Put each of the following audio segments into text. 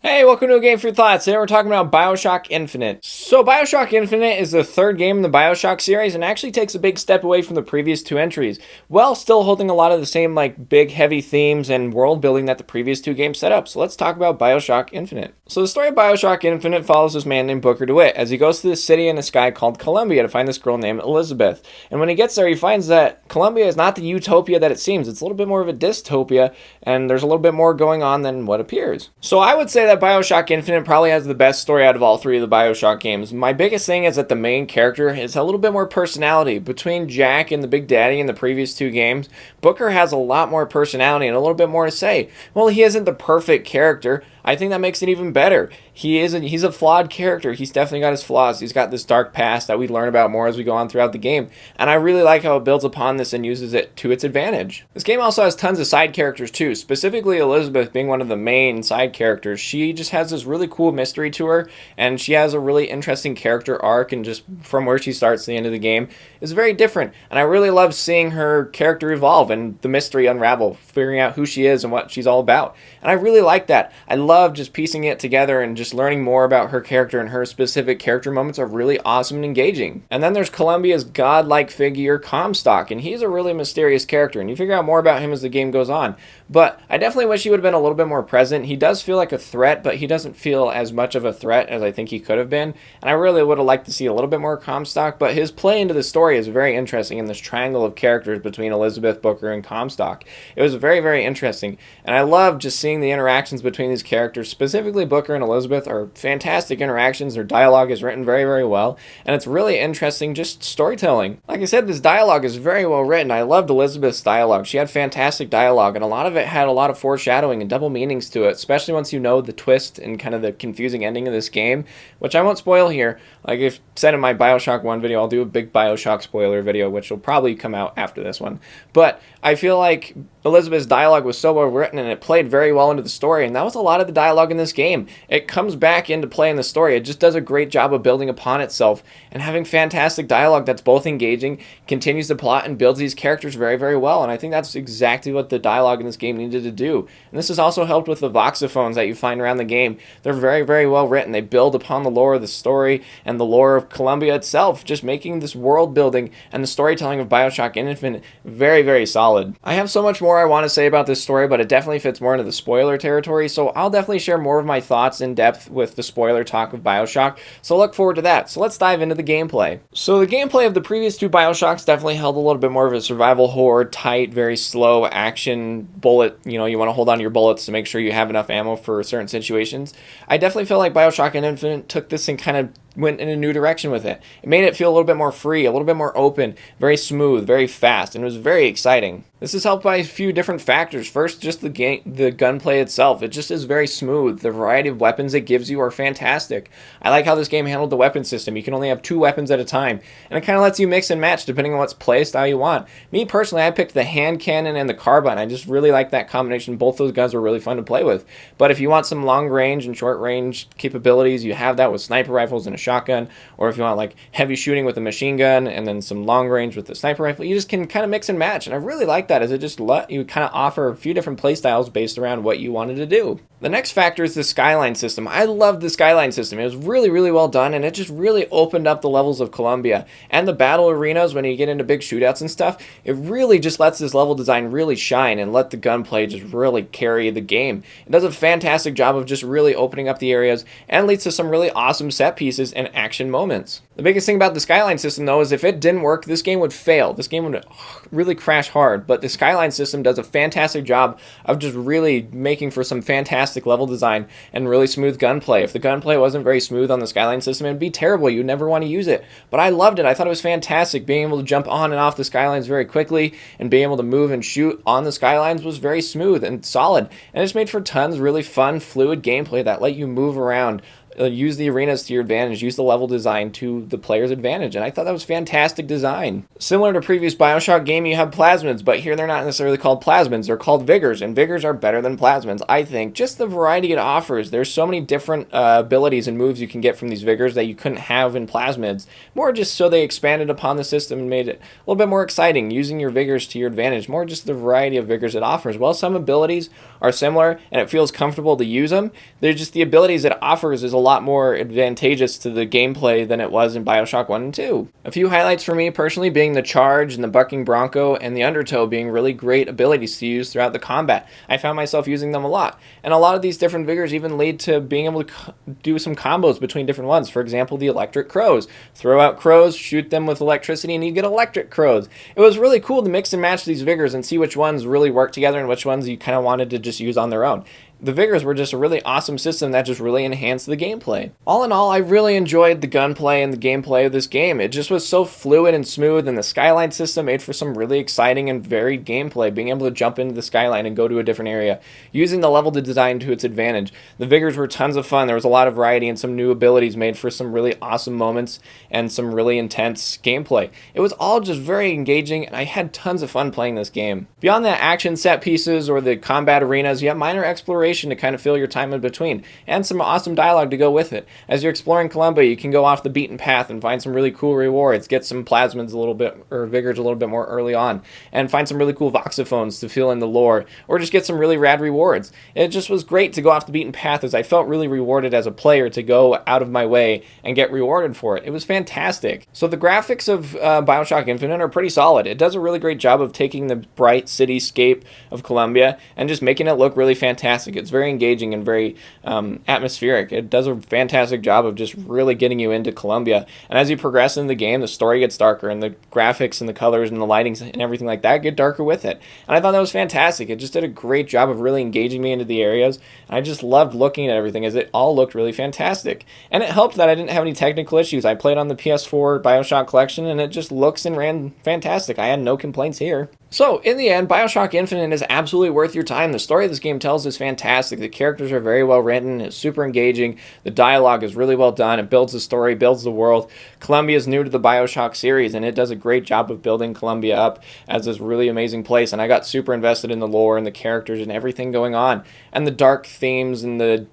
Hey, welcome to A Game for Your Thoughts. Today we're talking about Bioshock Infinite. So Bioshock Infinite is the third game in the Bioshock series and actually takes a big step away from the previous two entries, while still holding a lot of the same big heavy themes and world building that the previous two games set up. So let's talk about Bioshock Infinite. So the story of Bioshock Infinite follows this man named Booker DeWitt as he goes to this city in the sky called Columbia to find this girl named Elizabeth. And when he gets there, he finds that Columbia is not the utopia that it seems. It's a little bit more of a dystopia, and there's a little bit more going on than what appears. So I would say that Bioshock Infinite probably has the best story out of all three of the Bioshock games. My biggest thing is that the main character has a little bit more personality. Between Jack and the Big Daddy in the previous two games, Booker has a lot more personality and a little bit more to say. Well, he isn't the perfect character. I think that makes it even better. He's a flawed character. He's definitely got his flaws. He's got this dark past that we learn about more as we go on throughout the game. And I really like how it builds upon this and uses it to its advantage. This game also has tons of side characters too, specifically Elizabeth being one of the main side characters. She just has this really cool mystery to her, and she has a really interesting character arc, and just from where she starts to the end of the game is very different. And I really love seeing her character evolve and the mystery unravel, figuring out who she is and what she's all about. And I really like that. I love just piecing it together and just learning more about her character, and her specific character moments are really awesome and engaging. And then there's Columbia's godlike figure, Comstock, and he's a really mysterious character, and you figure out more about him as the game goes on. But I definitely wish he would have been a little bit more present. He does feel like a threat, but he doesn't feel as much of a threat as I think he could have been. And I really would have liked to see a little bit more Comstock, but his play into the story is very interesting in this triangle of characters between Elizabeth, Booker, and Comstock. It was very, very interesting. And I love just seeing the interactions between these characters. Specifically, Booker and Elizabeth are fantastic interactions. Their dialogue is written very, very well. And it's really interesting just storytelling. Like I said, this dialogue is very well written. I loved Elizabeth's dialogue. She had fantastic dialogue, and a lot of it had a lot of foreshadowing and double meanings to it, especially once you know the twist and kind of the confusing ending of this game, which I won't spoil here. Like I've said in my Bioshock 1 video, I'll do a big Bioshock spoiler video, which will probably come out after this one. But I feel like Elizabeth's dialogue was so well written, and it played very well into the story, and that was a lot of the dialogue in this game. It comes back into play in the story. It just does a great job of building upon itself and having fantastic dialogue that's both engaging, continues the plot, and builds these characters very, very well. And I think that's exactly what the dialogue in this game needed to do. And this has also helped with the voxophones that you find around the game. They're very, very well written. They build upon the lore of the story and the lore of Columbia itself, just making this world building and the storytelling of Bioshock Infinite very, very solid. I have so much more I want to say about this story, but it definitely fits more into the spoiler territory, so I'll definitely share more of my thoughts in depth with the spoiler talk of Bioshock, so look forward to that. So let's dive into the gameplay. So the gameplay of the previous two Bioshocks definitely held a little bit more of a survival horror, tight, very slow action bullet. You want to hold on to your bullets to make sure you have enough ammo for certain situations. I definitely feel like Bioshock Infinite took this and kind of went in a new direction with it. It made it feel a little bit more free, a little bit more open, very smooth, very fast, and it was very exciting. This is helped by a few different factors. First, just the gunplay itself. It just is very smooth. The variety of weapons it gives you are fantastic. I like how this game handled the weapon system. You can only have 2 weapons at a time, and it kind of lets you mix and match depending on what's play style you want. Me personally, I picked the hand cannon and the carbine. I just really like that combination. Both those guns were really fun to play with. But if you want some long range and short range capabilities, you have that with sniper rifles and a shotgun, or if you want heavy shooting with a machine gun and then some long range with the sniper rifle, you just can kind of mix and match, and I really like that, as it just let you kind of offer a few different play styles based around what you wanted to do. The next factor is the skyline system. I loved the skyline system. It was really, really well done, and it just really opened up the levels of Columbia. And the battle arenas, when you get into big shootouts and stuff, it really just lets this level design really shine and let the gunplay just really carry the game. It does a fantastic job of just really opening up the areas and leads to some really awesome set pieces and action moments. The biggest thing about the skyline system, though, is if it didn't work, this game would fail. This game would really crash hard, but the skyline system does a fantastic job of just really making for some fantastic level design and really smooth gunplay. If the gunplay wasn't very smooth on the skyline system, it'd be terrible. You'd never want to use it. But I loved it. I thought it was fantastic. Being able to jump on and off the skylines very quickly and being able to move and shoot on the skylines was very smooth and solid. And it's made for tons of really fun, fluid gameplay that let you move around use the arenas to your advantage, use the level design to the player's advantage. And I thought that was fantastic design. Similar to previous Bioshock game, you have plasmids, but here they're not necessarily called plasmids, they're called vigors, and vigors are better than plasmids, I think. Just the variety it offers. There's so many different abilities and moves you can get from these vigors that you couldn't have in plasmids. More just so they expanded upon the system and made it a little bit more exciting, using your vigors to your advantage. More just the variety of vigors it offers. While some abilities are similar and it feels comfortable to use them, they're just the abilities it offers is a lot more advantageous to the gameplay than it was in Bioshock 1 and 2. A few highlights for me personally being the charge and the bucking bronco and the undertow being really great abilities to use throughout the combat. I found myself using them a lot. And a lot of these different vigors even lead to being able to do some combos between different ones. For example, the electric crows. Throw out crows, shoot them with electricity, and you get electric crows. It was really cool to mix and match these vigors and see which ones really work together and which ones you kind of wanted to just use on their own. The vigors were just a really awesome system that just really enhanced the gameplay. All in all, I really enjoyed the gunplay and the gameplay of this game. It just was so fluid and smooth, and the skyline system made for some really exciting and varied gameplay, being able to jump into the skyline and go to a different area, using the level design to its advantage. The vigors were tons of fun. There was a lot of variety and some new abilities made for some really awesome moments and some really intense gameplay. It was all just very engaging, and I had tons of fun playing this game. Beyond the action set pieces or the combat arenas, you have minor exploration to kind of fill your time in between, and some awesome dialogue to go with it. As you're exploring Columbia, you can go off the beaten path and find some really cool rewards, get some plasmids a little bit, or vigors a little bit more early on, and find some really cool voxophones to fill in the lore, or just get some really rad rewards. It just was great to go off the beaten path, as I felt really rewarded as a player to go out of my way and get rewarded for it. It was fantastic. So the graphics of Bioshock Infinite are pretty solid. It does a really great job of taking the bright cityscape of Columbia and just making it look really fantastic. It's very engaging and very atmospheric. It does a fantastic job of just really getting you into Columbia. And as you progress in the game, the story gets darker, and the graphics and the colors and the lightings and everything like that get darker with it. And I thought that was fantastic. It just did a great job of really engaging me into the areas. And I just loved looking at everything, as it all looked really fantastic. And it helped that I didn't have any technical issues. I played on the PS4 Bioshock Collection, and it just looks and ran fantastic. I had no complaints here. So, in the end, Bioshock Infinite is absolutely worth your time. The story this game tells is fantastic. The characters are very well written. It's super engaging. The dialogue is really well done. It builds the story, builds the world. Columbia is new to the Bioshock series, and it does a great job of building Columbia up as this really amazing place. And I got super invested in the lore and the characters and everything going on. And the dark themes and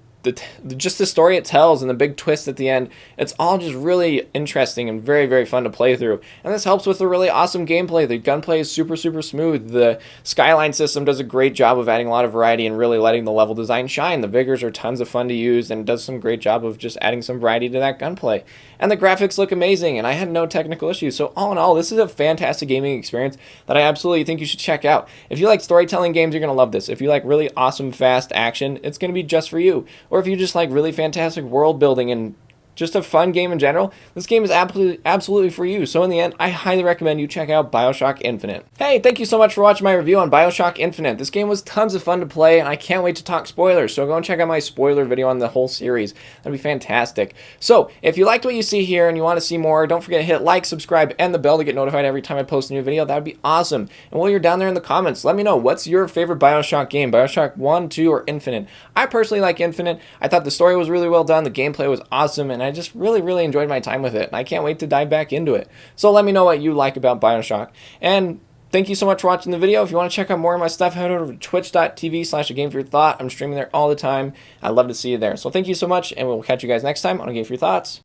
just the story it tells and the big twist at the end. It's all just really interesting and very, very fun to play through. And this helps with the really awesome gameplay. The gunplay is super, super smooth. The skyline system does a great job of adding a lot of variety and really letting the level design shine. The vigors are tons of fun to use, and it does some great job of just adding some variety to that gunplay. And the graphics look amazing, and I had no technical issues. So all in all, this is a fantastic gaming experience that I absolutely think you should check out. If you like storytelling games, you're going to love this. If you like really awesome, fast action, it's going to be just for you. Or if you just like really fantastic world building and just a fun game in general, this game is absolutely for you. So in the end, I highly recommend you check out Bioshock Infinite. Hey, thank you so much for watching my review on Bioshock Infinite. This game was tons of fun to play, and I can't wait to talk spoilers. So go and check out my spoiler video on the whole series. That'd be fantastic. So if you liked what you see here and you want to see more, don't forget to hit like, subscribe, and the bell to get notified every time I post a new video. That would be awesome. And while you're down there in the comments, let me know, what's your favorite Bioshock game? Bioshock 1, 2, or Infinite? I personally like Infinite. I thought the story was really well done, the gameplay was awesome, and I just really enjoyed my time with it, and I can't wait to dive back into it. So let me know what you like about Bioshock. And thank you so much for watching the video. If you want to check out more of my stuff, head over to twitch.tv/agameforyourthought. I'm streaming there all the time. I'd love to see you there. So thank you so much, and we'll catch you guys next time on A Game For Your Thoughts.